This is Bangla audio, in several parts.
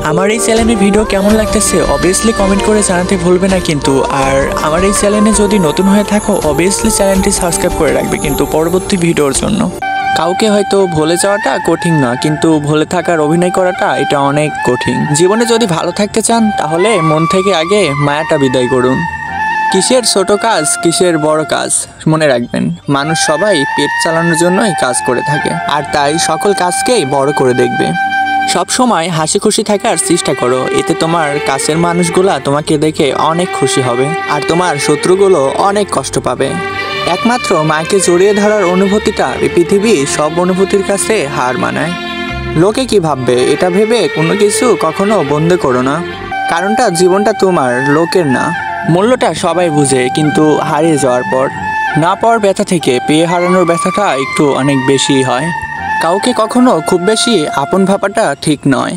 আমার এই চ্যানেলের ভিডিও কেমন লাগতেছে অবভিয়াসলি কমেন্ট করে জানাতে ভুলবে না কিন্তু। আর আমার এই চ্যানেলে যদি নতুন হয়ে থাকো অবভিয়াসলি চ্যানেলটি সাবস্ক্রাইব করে রাখবে কিন্তু পরবর্তী ভিডিওর জন্য। কাউকে হয়তো ভুলে যাওয়াটা কঠিন না, কিন্তু ভুলে থাকার অভিনয় করাটা এটা অনেক কঠিন। জীবনে যদি ভালো থাকতে চান তাহলে মন থেকে আগে মায়াটা বিদায় করুন। কিসের ছোট কাজ কিসের বড় কাজ, মনে রাখবেন মানুষ সবাই পেট চালানোর জন্যই কাজ করে থাকে, আর তাই সকল কাজকেই বড় করে দেখবে। সব সময় হাসি খুশি থাকার চেষ্টা করো, এতে তোমার কাছের মানুষগুলা তোমাকে দেখে অনেক খুশি হবে আর তোমার শত্রুগুলো অনেক কষ্ট পাবে। একমাত্র মাকে জড়িয়ে ধরার অনুভূতিটা এই পৃথিবী সব অনুভূতির কাছে হার মানায়। লোকে কি ভাববে এটা ভেবে কোনো কিছু কখনো বন্ধ করো না, কারণটা জীবনটা তোমার, লোকের না। মূল্যটা সবাই বুঝে, কিন্তু হারিয়ে যাওয়ার পর না পাওয়ার ব্যথা থেকে পেয়ে হারানোর ব্যথাটা একটু অনেক বেশি হয়। কাউকে কখনো খুব বেশি আপন ভাবাটা ঠিক নয়,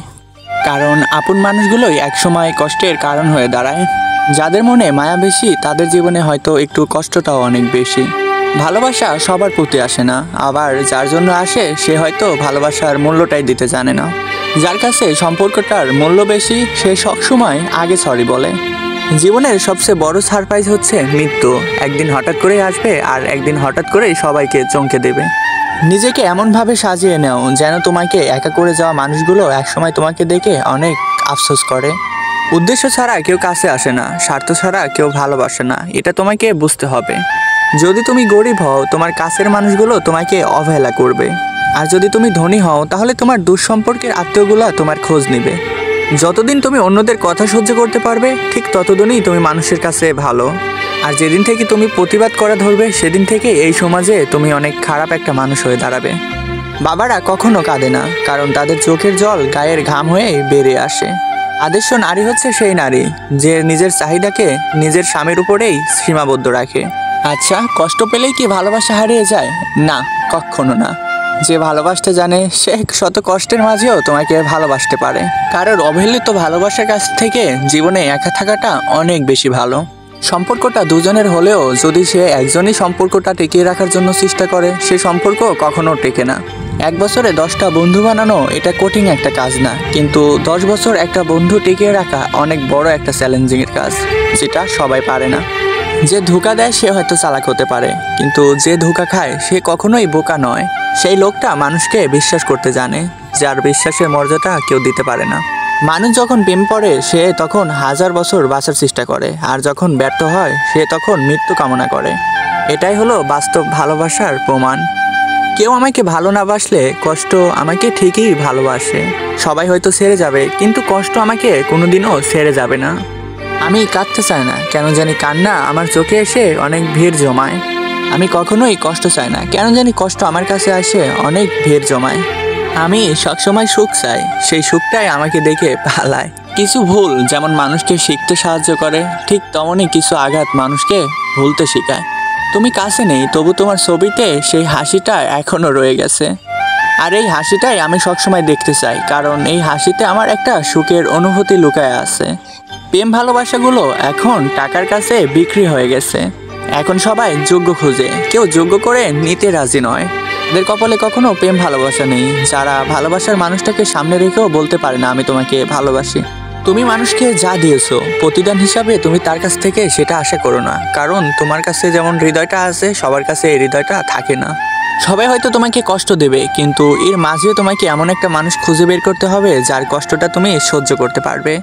কারণ আপন মানুষগুলোই একসময় কষ্টের কারণ হয়ে দাঁড়ায়। যাদের মনে মায়া বেশি তাদের জীবনে হয়তো একটু কষ্টটাও অনেক বেশি। ভালোবাসা সবার প্রতি আসে না, আবার যার জন্য আসে সে হয়তো ভালোবাসার মূল্যটাই দিতে জানে না। যার কাছে সম্পর্কটার মূল্য বেশি সে সবসময় আগে সরি বলে। জীবনের সবচেয়ে বড় সারপ্রাইজ হচ্ছে মৃত্যু। একদিন হঠাৎ করেই আসবে আর একদিন হঠাৎ করেই সবাইকে চমকে দেবে। নিজেকে এমনভাবে সাজিয়ে নাও যেন তোমাকে একা করে যাওয়া মানুষগুলো একসময় তোমাকে দেখে অনেক আফসোস করে। উদ্দেশ্য ছাড়া কেউ কাছে আসে না, স্বার্থ ছাড়া কেউ ভালোবাসে না, এটা তোমাকে বুঝতে হবে। যদি তুমি গরিব হও তোমার কাছের মানুষগুলো তোমাকে অবহেলা করবে, আর যদি তুমি ধনী হও তাহলে তোমার দুঃসম্পর্কের আত্মীয়গুলো তোমার খোঁজ নেবে। যতদিন তুমি অন্যদের কথা সহ্য করতে পারবে ঠিক ততদিনই তুমি মানুষের কাছে ভালো। আর যেদিন থেকে তুমি প্রতিবাদ করা ধরবে সেদিন থেকে এই সমাজে তুমি অনেক খারাপ একটা মানুষ হয়ে দাঁড়াবে। বাবারা কখনো কাঁদে না, কারণ তাদের চোখের জল গায়ের ঘাম হয়ে বেরিয়ে আসে। আদর্শ নারী হচ্ছে সেই নারী যে নিজের চাহিদাকে নিজের স্বামীর উপরেই সীমাবদ্ধ রাখে। আচ্ছা, কষ্ট পেলেই কি ভালোবাসা হারিয়ে যায়? না, কখনো না। যে ভালোবাসতে জানে সে শত কষ্টের মাঝেও তোমাকে ভালোবাসতে পারে। কারোর অবহেলিত ভালোবাসার কাছ থেকে জীবনে একা থাকাটা অনেক বেশি ভালো। সম্পর্কটা দুজনের হলেও যদি সে একজনই সম্পর্কটা টিকিয়ে রাখার জন্য চেষ্টা করে সে সম্পর্ক কখনো টেকে না। 1 বছরে 10টা বন্ধু বানানো এটা কঠিন একটা কাজ না, কিন্তু 10 বছর একটা বন্ধু টিকিয়ে রাখা অনেক বড় একটা চ্যালেঞ্জিংয়ের কাজ, যেটা সবাই পারে না। যে ধোঁকা দেয় সে হয়তো চালাক হতে পারে, কিন্তু যে ধোঁকা খায় সে কখনোই বোকা নয়। সেই লোকটা মানুষকে বিশ্বাস করতে জানে, যার বিশ্বাসের মর্যাদা কেউ দিতে পারে না। মানুষ যখন প্রেম পড়ে সে তখন 1000 বছর বাঁচার চেষ্টা করে, আর যখন ব্যর্থ হয় সে তখন মৃত্যু কামনা করে। এটাই হলো বাস্তব ভালোবাসার প্রমাণ। কেউ আমাকে ভালো না বাসলে কষ্ট আমাকে ঠিকই ভালোবাসে। সবাই হয়তো ছেড়ে যাবে, কিন্তু কষ্ট আমাকে কোনোদিনও ছেড়ে যাবে না। আমি কাঁদতে চাই না, কেন জানি কান্না আমার চোখে এসে অনেক ভিড় জমায়। আমি কখনোই কষ্ট চাই না, কেন জানি কষ্ট আমার কাছে আসে অনেক ভিড় জমায়। আমি সবসময় সুখ চাই, সেই সুখটাই আমাকে দেখে পালায়। কিছু ভুল যেমন মানুষকে শিখতে সাহায্য করে, ঠিক তেমনই কিছু আঘাত মানুষকে ভুলতে শেখায়। তুমি কাছে নেই তবু তোমার ছবিতে সেই হাসিটা এখনো রয়ে গেছে, আর এই হাসিটাই আমি সবসময় দেখতে চাই, কারণ এই হাসিতে আমার একটা সুখের অনুভূতি লুকায় আছে। প্রেম ভালোবাসাগুলো এখন টাকার কাছে বিক্রি হয়ে গেছে। এখন সবাই যোগ্য খুঁজে, কেউ যোগ্য করে নিতে রাজি নয়। এদের কপালে কখনো প্রেম ভালোবাসা নেই, যারা ভালোবাসার মানুষটাকে সামনে রেখেও বলতে পারে না আমি তোমাকে ভালোবাসি। তুমি মানুষকে যা দিয়েছো প্রতিদান হিসাবে তুমি তার কাছ থেকে সেটা আশা করো না, কারণ তোমার কাছে যেমন হৃদয়টা আছে সবার কাছে এই হৃদয়টা থাকে না। সবাই হয়তো তোমাকে কষ্ট দেবে, কিন্তু এর মাঝেও তোমাকে এমন একটা মানুষ খুঁজে বের করতে হবে যার কষ্টটা তুমি সহ্য করতে পারবে।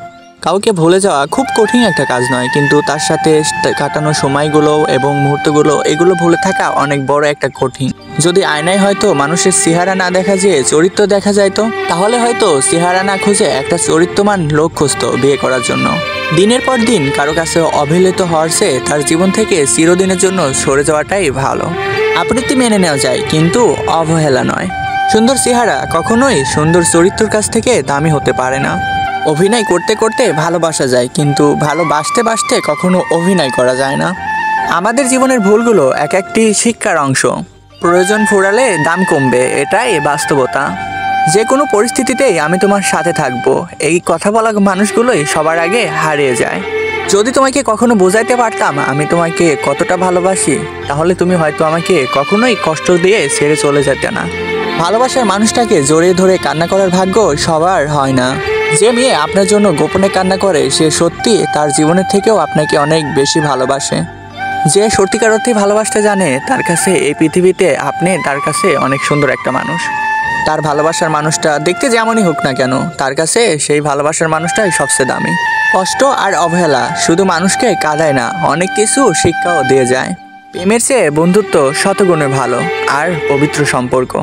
কাউকে ভুলে যাওয়া খুব কঠিন একটা কাজ নয়, কিন্তু তার সাথে কাটানো সময়গুলো এবং মুহূর্তগুলো এগুলো ভুলে থাকা অনেক বড় একটা কঠিন। যদি আয়নায় হয়তো মানুষের চেহারা না দেখা যেয়ে চরিত্র দেখা যাইতো, তাহলে হয়তো চেহারা না খুঁজে একটা চরিত্রমান লোক খুঁজতো বিয়ে করার জন্য। দিনের পর দিন কারো কাছে অবহেলিত হওয়ার চেয়ে তার জীবন থেকে চিরদিনের জন্য সরে যাওয়াটাই ভালো। আপত্তি মেনে নেওয়া যায়, কিন্তু অবহেলা নয়। সুন্দর চেহারা কখনোই সুন্দর চরিত্রের কাছ থেকে দামি হতে পারে না। অভিনয় করতে করতে ভালোবাসা যায়, কিন্তু ভালোবাসতে বাসতে কখনো অভিনয় করা যায় না। আমাদের জীবনের ভুলগুলো এক একটি শিক্ষার অংশ। প্রয়োজন ফুরালে দাম কমবে, এটাই বাস্তবতা। যে কোনো পরিস্থিতিতেই আমি তোমার সাথে থাকবো, এই কথা বলা মানুষগুলোই সবার আগে হারিয়ে যায়। যদি তোমাকে কখনো বোঝাইতে পারতাম আমি তোমাকে কতটা ভালোবাসি, তাহলে তুমি হয়তো আমাকে কখনোই কষ্ট দিয়ে ছেড়ে চলে যেতে না। ভালোবাসার মানুষটাকে জড়িয়ে ধরে কান্না করার ভাগ্য সবার হয় না। যে মেয়ে আপনার জন্য গোপনে কান্না করে সে সত্যি তার জীবনের থেকেও আপনাকে অনেক বেশি ভালোবাসে। যে সত্যিকার অর্থে ভালোবাসতে জানে তার কাছে এই পৃথিবীতে আপনি তার কাছে অনেক সুন্দর একটা মানুষ। তার ভালোবাসার মানুষটা দেখতে যেমনই হোক না কেন, তার কাছে সেই ভালোবাসার মানুষটাই সবচেয়ে দামি। কষ্ট আর অবহেলা শুধু মানুষকে কাঁদায় না, অনেক কিছু শিক্ষাও দিয়ে যায়। প্রেমের চেয়ে বন্ধুত্ব শতগুণে ভালো আর পবিত্র সম্পর্ক।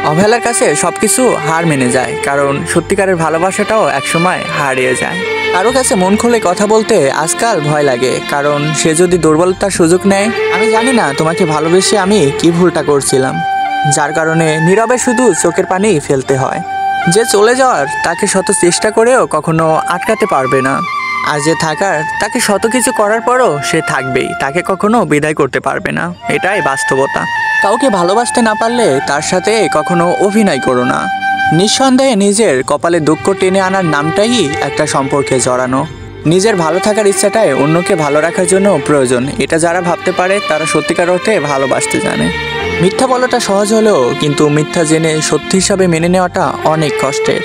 অবহেলার কাছে সবকিছু হার মেনে যায়, কারণ সত্যিকারের ভালোবাসাটাও একসময় হারিয়ে যায়। কারো কাছে মন খুলে কথা বলতে আজকাল ভয় লাগে, কারণ সে যদি দুর্বলতার সুযোগ নেয়। আমি জানি না তোমাকে ভালোবেসে আমি কি ভুলটা করছিলাম, যার কারণে নীরবে শুধু চোখের পানি ফেলতে হয়। যে চলে যাওয়ার তাকে শত চেষ্টা করেও কখনো আটকাতে পারবে না, আর যে থাকার তাকে শত কিছু করার পরও সে থাকবেই, তাকে কখনো বিদায় করতে পারবে না। এটাই বাস্তবতা। কাউকে ভালোবাসতে না পারলে তার সাথে কখনো অভিনয় করো না। নিঃসন্দেহে নিজের কপালে দুঃখ টেনে আনার নামটাই একটা সম্পর্কে জড়ানো। নিজের ভালো থাকার ইচ্ছাটাই অন্যকে ভালো রাখার জন্য প্রয়োজন। এটা যারা ভাবতে পারে তারা সত্যিকার অর্থে ভালোবাসতে জানে। মিথ্যা বলাটা সহজ হলেও কিন্তু মিথ্যা জেনে সত্যি হিসাবে মেনে নেওয়াটা অনেক কষ্টের।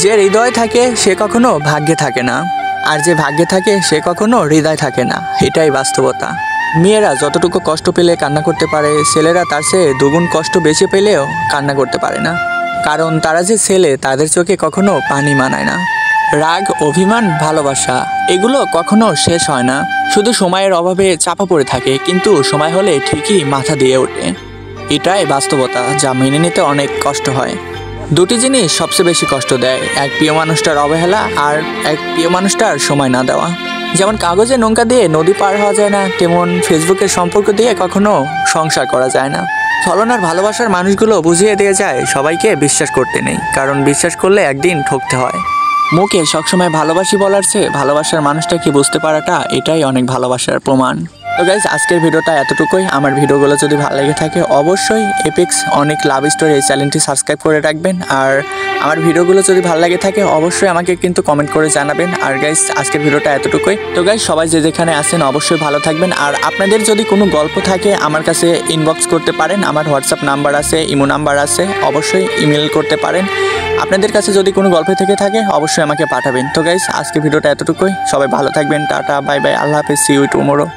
যে হৃদয় থাকে সে কখনো ভাগ্যে থাকে না, আর যে ভাগ্যে থাকে সে কখনো হৃদয় থাকে না। এটাই বাস্তবতা। মেয়েরা যতটুকু কষ্ট পেলে কান্না করতে পারে, ছেলেরা তার চেয়ে দুগুণ কষ্ট বেশি পেলেও কান্না করতে পারে না, কারণ তারা যে ছেলে তাদের চোখে কখনো পানি মানায় না। রাগ, অভিমান, ভালোবাসা এগুলো কখনো শেষ হয় না, শুধু সময়ের অভাবে চাপা পড়ে থাকে, কিন্তু সময় হলে ঠিকই মাথা দিয়ে ওঠে। এটাই বাস্তবতা, যা মেনে নিতে অনেক কষ্ট হয়। দুটি জিনিস সবচেয়ে বেশি কষ্ট দেয়, এক প্রিয় মানুষটার অবহেলা আর এক প্রিয় মানুষটার সময় না দেওয়া। যেমন কাগজে নৌকা দিয়ে নদী পার হওয়া যায় না, তেমন ফেসবুকের সম্পর্ক দিয়ে কখনো সংসার করা যায় না। ছলনার ভালোবাসার মানুষগুলো বুঝিয়ে দিয়ে যায় সবাইকে বিশ্বাস করতে নেই, কারণ বিশ্বাস করলে একদিন ঠকতে হয়। মুখে সবসময় ভালোবাসি বলার চেয়ে ভালোবাসার মানুষটাকে বুঝতে পারাটা এটাই অনেক ভালোবাসার প্রমাণ। তো গাইজ, আজকের ভিডিওটা এতটুকুই। আমার ভিডিওগুলো যদি ভালো লেগে থাকে অবশ্যই এপিক্স অনেক লাভ স্টোরি এই চ্যানেলটি সাবস্ক্রাইব করে রাখবেন। আর আমার ভিডিওগুলো যদি ভালো লাগে থাকে অবশ্যই আমাকে কিন্তু কমেন্ট করে জানাবেন। আর গাইজ, আজকের ভিডিওটা এতটুকুই। তো গাইজ, সবাই যে যেখানে আছেন অবশ্যই ভালো থাকবেন। আর আপনাদের যদি কোনো গল্প থাকে আমার কাছে ইনবক্স করতে পারেন, আমার হোয়াটসঅ্যাপ নাম্বার আছে, ইমো নাম্বার আছে, অবশ্যই ইমেল করতে পারেন। আপনাদের কাছে যদি কোনো গল্প থেকে থাকে অবশ্যই আমাকে পাঠাবেন। তো গাইজ, আজকের ভিডিওটা এতটুকুই। সবাই ভালো থাকবেন। টাটা, বাই বাই, আল্লাহ হাফেজ, সি ইউ টুমোরো।